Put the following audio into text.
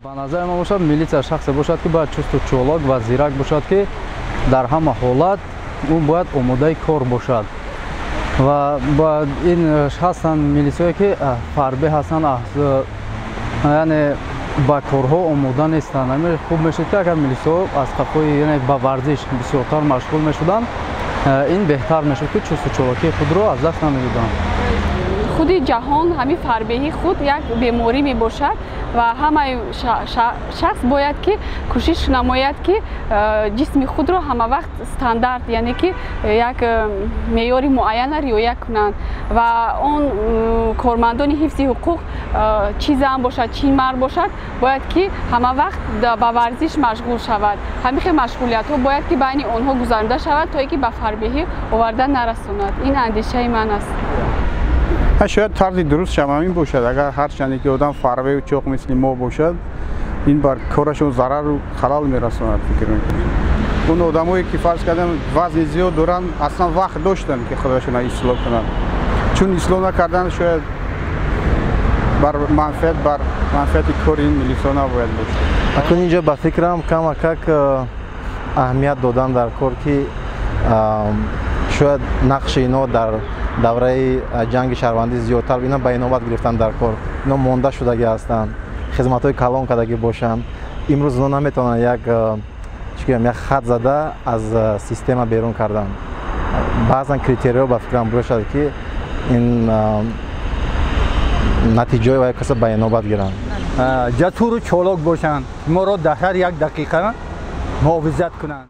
ба назари ман бошад милитсия шахсе бошад ки бояд чусту чолок ва зирак бошад ки дар ҳама ҳолат ӯ бояд омодаи кор бошад ва ба ин ҳастанд милисиёе ки ҳарбӣ ҳастанд яъне ба корҳо омода нестанд. Хуб мешуд ки агар милисиё аз қафои яъне ба варзиш бисёртар машғул мешуданд, ин беҳтар мешуд ки чусту чолокии худро аз даст намедоданд. худи ҷаҳон ҳамин фарбеҳӣ худ як беморӣ мебошад ва ҳамаи шахс бояд ки кӯшиш намояд ки ҷисми худро ҳама вақт стандарт яъне ки як меъёри муайяна риоя кунанд ва он кормандони ҳифзи ҳуқуқ чӣ зан бошад чӣ мард бошад бояд ки ҳама вақт ба варзиш машғул шавад. ҳамин хел машғулиятҳо бояд ки байни онҳо гузаронида шавад то ин ки ба фарбеҳӣ оварда нарасонад. ин андешаи ман аст. شاید طرزی درست شمامین باشد. اگر هر چندی که آدم فربه و چوق مثل ما باشد این بر کارشون ضرر و خلال میرساند فکر میکنم. اون آدمایی که فرض کردن وزن زیاد دارن اصلا وقت داشتن که خودشون اصلاح کنن، چون اصلاح نکردن شاید بر منفعت کار این میلیسا نباید باشه. اکنون اینجا به فکرم کمک اهمیت دادن در کار که شاید نقش اینا در دوره جنگ شهروندی زیادتر اینا به اینوبت گرفتن در کار. اینا مونده شدگی هستند، خدمت‌های کلان کردگی باشند. امروز اونا نمیتونن یک خط زده از سیستم بیرون کردن. بعضا کریتریا به فکرم باشه که این نتیجه و یک کس به اینوبت گیرن. جسور و چالاک باشند، ما را در هر یک دقیقه محافظت کنند.